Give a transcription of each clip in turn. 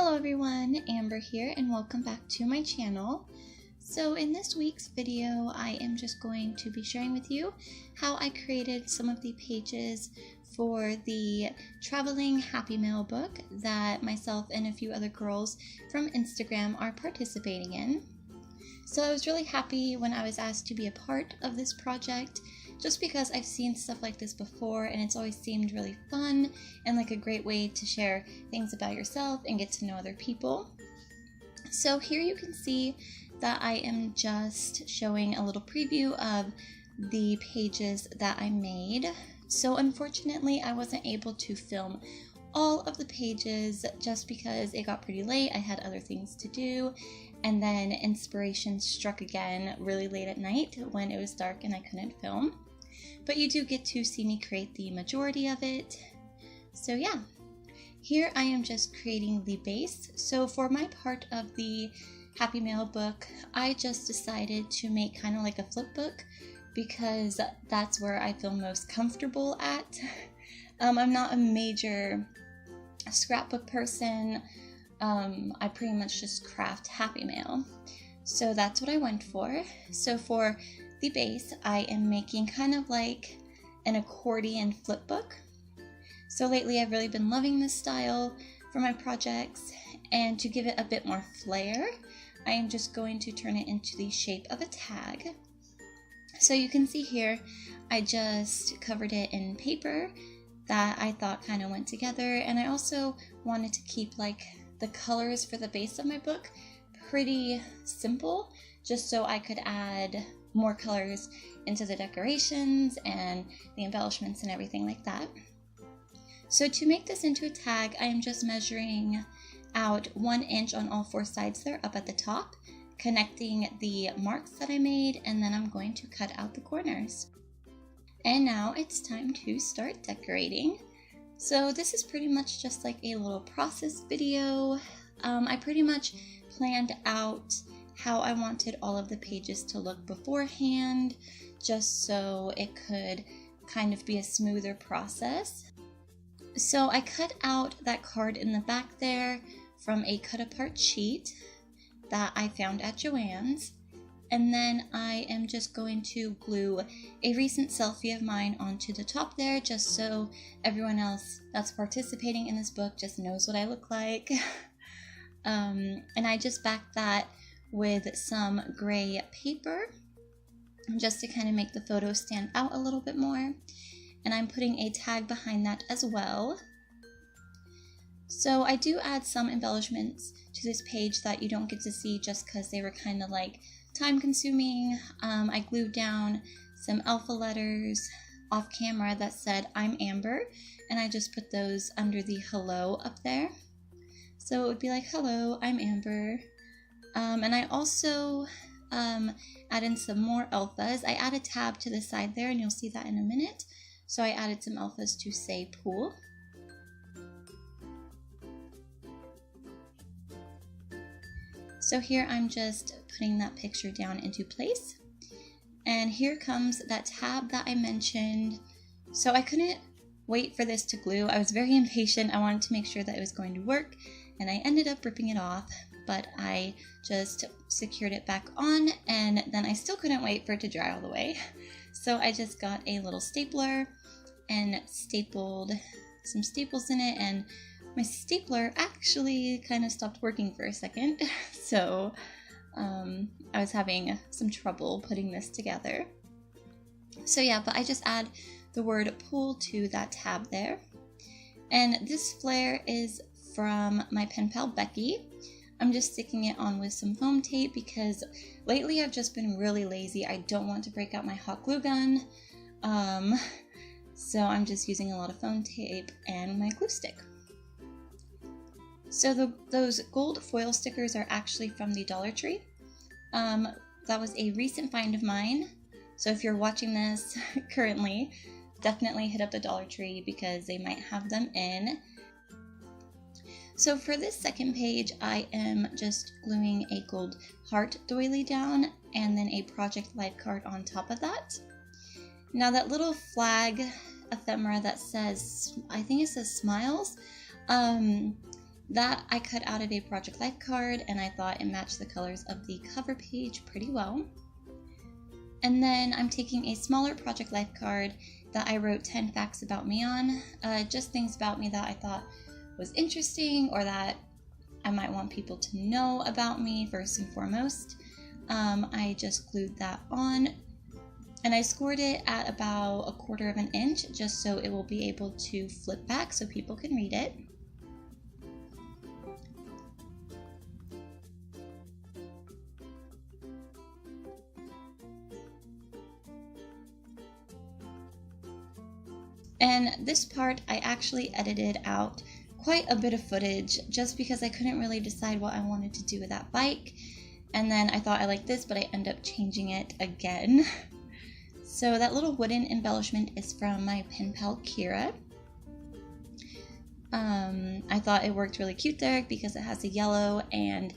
Hello everyone, Amber here and welcome back to my channel. So in this week's video, I am just going to be sharing with you how I created some of the pages for the Traveling Happy Mail book that myself and a few other girls from Instagram are participating in. So I was really happy when I was asked to be a part of this project, just because I've seen stuff like this before and it's always seemed really fun and like a great way to share things about yourself and get to know other people. So here you can see that I am just showing a little preview of the pages that I made. So unfortunately I wasn't able to film all of the pages just because it got pretty late. I had other things to do, and then inspiration struck again really late at night when it was dark and I couldn't film. But you do get to see me create the majority of it. So yeah, here I am just creating the base. So for my part of the Happy Mail book, I just decided to make kind of like a flip book because that's where I feel most comfortable at. I'm not a major scrapbook person. I pretty much just craft Happy Mail. So that's what I went for. So for the base, I am making kind of like an accordion flip book. So lately I've really been loving this style for my projects, and to give it a bit more flair, I am just going to turn it into the shape of a tag. So you can see here, I just covered it in paper that I thought kind of went together, and I also wanted to keep like the colors for the base of my book pretty simple, just so I could add more colors into the decorations and the embellishments and everything like that. So to make this into a tag, I am just measuring out 1 inch on all 4 sides there up at the top, connecting the marks that I made, and then I'm going to cut out the corners. And now it's time to start decorating. So this is pretty much just like a little process video. I pretty much planned out how I wanted all of the pages to look beforehand, just so it could kind of be a smoother process. So I cut out that card in the back there from a cut apart sheet that I found at Joann's. And then I am just going to glue a recent selfie of mine onto the top there, just so everyone else that's participating in this book just knows what I look like. And I just backed that with some gray paper just to kind of make the photo stand out a little bit more. And I'm putting a tag behind that as well. So I do add some embellishments to this page that you don't get to see just because they were kind of like time consuming. I glued down some alpha letters off camera that said I'm Amber, and I just put those under the hello up there. So it would be like, hello, I'm Amber. And I also add in some more alphas. I add a tab to the side there, and you'll see that in a minute. So I added some alphas to say pool. So here I'm just putting that picture down into place. And here comes that tab that I mentioned. So I couldn't wait for this to glue. I was very impatient. I wanted to make sure that it was going to work, and I ended up ripping it off, but I just secured it back on, and then I still couldn't wait for it to dry all the way. So I just got a little stapler and stapled some staples in it, and my stapler actually kind of stopped working for a second. So I was having some trouble putting this together. So yeah, but I just add the word pool to that tab there. And this flare is from my pen pal Becky. I'm just sticking it on with some foam tape because lately I've just been really lazy. I don't want to break out my hot glue gun. So I'm just using a lot of foam tape and my glue stick. So those gold foil stickers are actually from the Dollar Tree. That was a recent find of mine. So if you're watching this currently, definitely hit up the Dollar Tree because they might have them in. So for this second page, I am just gluing a gold heart doily down and then a Project Life card on top of that. Now that little flag ephemera that says, I think it says smiles, that I cut out of a Project Life card, and I thought it matched the colors of the cover page pretty well. And then I'm taking a smaller Project Life card that I wrote 10 facts about me on, just things about me that I thought was interesting or that I might want people to know about me first and foremost. I just glued that on, and I scored it at about 1/4 of an inch just so it will be able to flip back so people can read it. And this part I actually edited out quite a bit of footage just because I couldn't really decide what I wanted to do with that bike. And then I thought I liked this, but I ended up changing it again. So that little wooden embellishment is from my pen pal Kira. I thought it worked really cute there because it has a yellow, and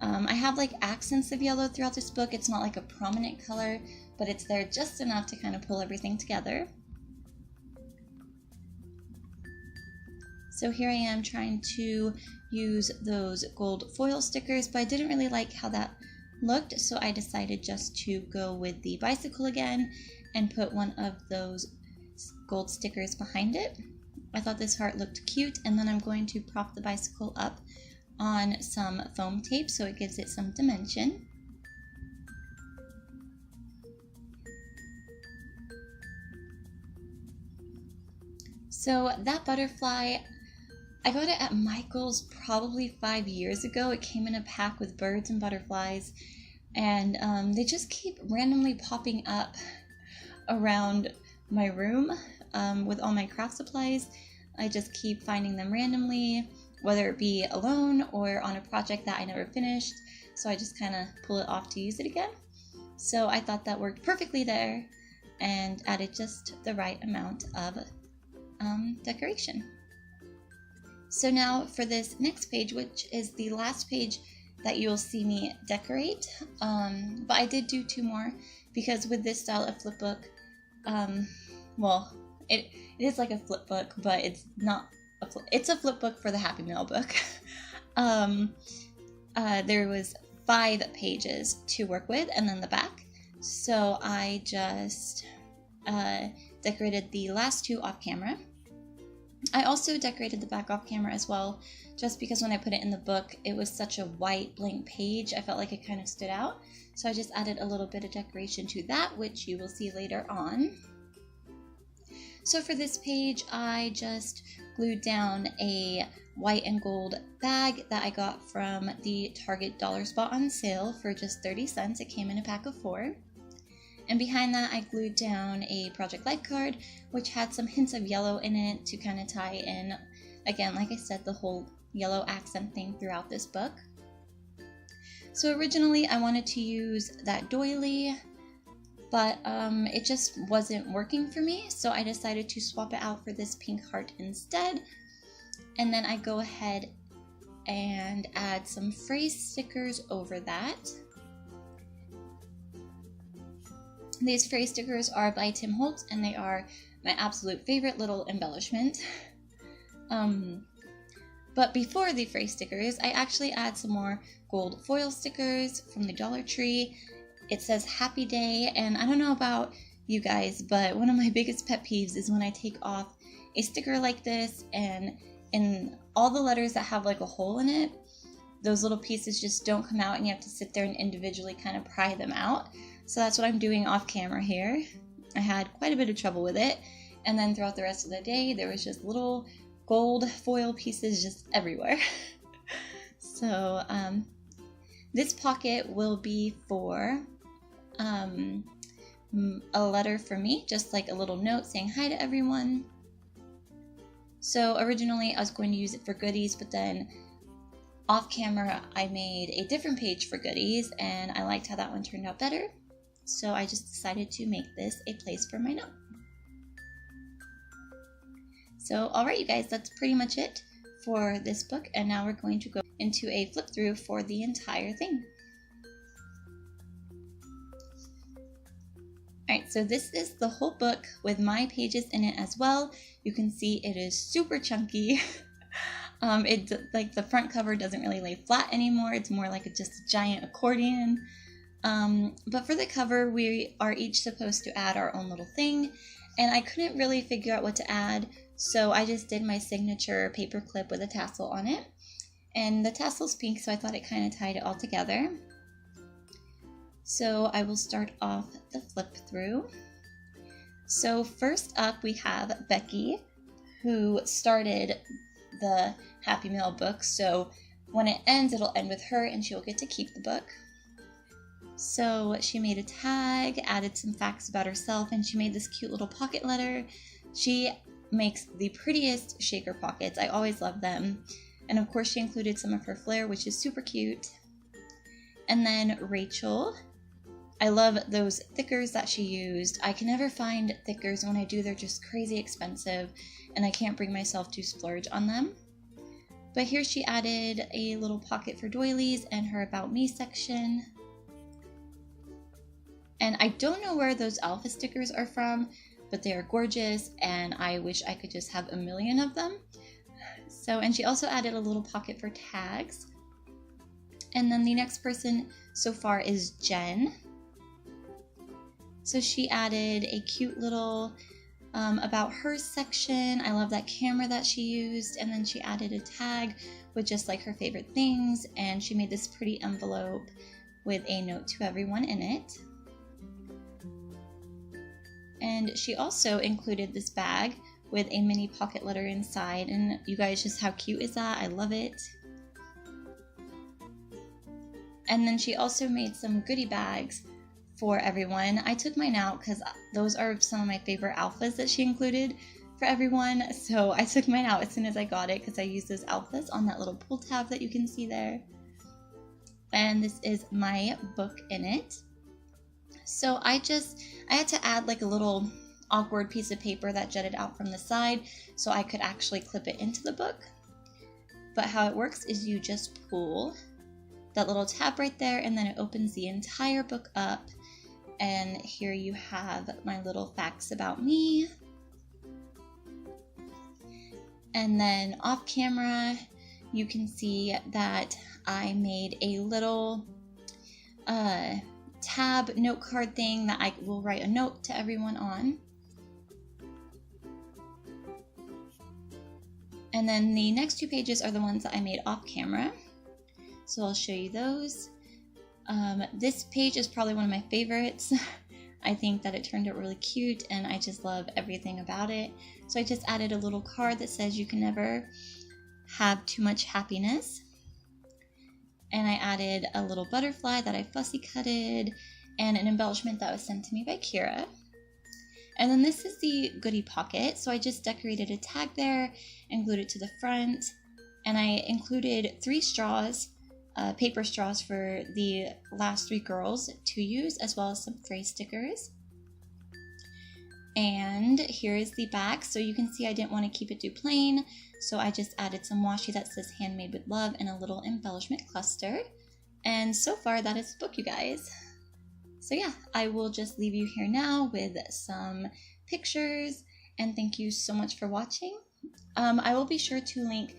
I have like accents of yellow throughout this book. It's not like a prominent color, but it's there just enough to kind of pull everything together. So here I am trying to use those gold foil stickers, but I didn't really like how that looked, so I decided just to go with the bicycle again and put one of those gold stickers behind it. I thought this heart looked cute, and then I'm going to prop the bicycle up on some foam tape so it gives it some dimension. So that butterfly, I got it at Michael's probably 5 years ago. It came in a pack with birds and butterflies, and they just keep randomly popping up around my room with all my craft supplies. I just keep finding them randomly, whether it be alone or on a project that I never finished, so I just kind of pull it off to use it again. So I thought that worked perfectly there and added just the right amount of decoration. So now for this next page, which is the last page that you'll see me decorate, but I did do 2 more because with this style of flip book, well, it is like a flip book, but it's not a flip, it's a flip book for the Happy Mail book. There was 5 pages to work with and then the back, so I just decorated the last 2 off camera. I also decorated the back off camera as well, just because when I put it in the book, it was such a white blank page. I felt like it kind of stood out. So I just added a little bit of decoration to that, which you will see later on. So for this page, I just glued down a white and gold bag that I got from the Target dollar spot on sale for just 30 cents. It came in a pack of 4. And behind that, I glued down a Project Life card, which had some hints of yellow in it to kind of tie in, again, like I said, the whole yellow accent thing throughout this book. So originally, I wanted to use that doily, but it just wasn't working for me, so I decided to swap it out for this pink heart instead. And then I go ahead and add some phrase stickers over that. These phrase stickers are by Tim Holtz, and they are my absolute favorite little embellishment. But before the phrase stickers, I actually add some more gold foil stickers from the Dollar Tree. It says Happy Day, and I don't know about you guys, but one of my biggest pet peeves is when I take off a sticker like this, and in all the letters that have like a hole in it, those little pieces just don't come out, and you have to sit there and individually kind of pry them out. So that's what I'm doing off camera here. I had quite a bit of trouble with it, and then throughout the rest of the day there was just little gold foil pieces just everywhere. So this pocket will be for a letter for me, just like a little note saying hi to everyone. So originally I was going to use it for goodies, but then off camera I made a different page for goodies, and I liked how that one turned out better. So I just decided to make this a place for my note. So alright you guys, that's pretty much it for this book, and now we're going to go into a flip through for the entire thing. Alright, so this is the whole book with my pages in it as well. You can see it is super chunky. Like the front cover doesn't really lay flat anymore. It's more like just a giant accordion. But for the cover, we are each supposed to add our own little thing, and I couldn't really figure out what to add, so I just did my signature paper clip with a tassel on it. And the tassel's pink, so I thought it kind of tied it all together. So I will start off the flip through. So first up we have Becky, who started the Happy Mail book, so when it ends, it'll end with her and she'll get to keep the book. So she made a tag, added some facts about herself, and she made this cute little pocket letter. She makes the prettiest shaker pockets. I always love them. And of course she included some of her flair, which is super cute. And then Rachel, I love those thickers that she used. I can never find thickers. When I do, they're just crazy expensive, and I can't bring myself to splurge on them. But here she added a little pocket for doilies and her About Me section. And I don't know where those alpha stickers are from, but they are gorgeous, and I wish I could just have a million of them. So, and she also added a little pocket for tags. And then the next person so far is Jen. So she added a cute little about her section. I love that camera that she used. And then she added a tag with just like her favorite things. And she made this pretty envelope with a note to everyone in it. And she also included this bag with a mini pocket letter inside. And you guys, just how cute is that? I love it. And then she also made some goodie bags for everyone. I took mine out because those are some of my favorite alphas that she included for everyone. So I took mine out as soon as I got it because I used those alphas on that little pull tab that you can see there. And this is my book in it. So I had to add like a little awkward piece of paper that jutted out from the side so I could actually clip it into the book. But how it works is you just pull that little tab right there, and then it opens the entire book up. And here you have my little facts about me. And then off camera, you can see that I made a little tab note card thing that I will write a note to everyone on. And then the next two pages are the ones that I made off camera. So I'll show you those. This page is probably one of my favorites. I think that it turned out really cute and I just love everything about it. So I just added a little card that says you can never have too much happiness. And I added a little butterfly that I fussy cutted and an embellishment that was sent to me by Kira. And then this is the goodie pocket. So I just decorated a tag there and glued it to the front. And I included 3 straws, paper straws for the last 3 girls to use, as well as some phrase stickers. And here is the back. So you can see I didn't want to keep it too plain, so I just added some washi that says handmade with love and a little embellishment cluster. And so far that is the book, you guys. So yeah, I will just leave you here now with some pictures, and thank you so much for watching. I will be sure to link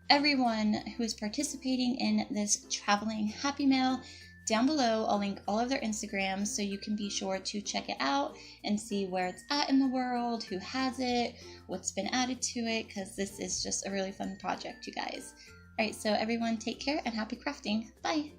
everyone who is participating in this traveling Happy Mail down below. I'll link all of their Instagrams so you can be sure to check it out and see where it's at in the world, who has it, what's been added to it, because this is just a really fun project, you guys. Alright, so everyone take care and happy crafting. Bye!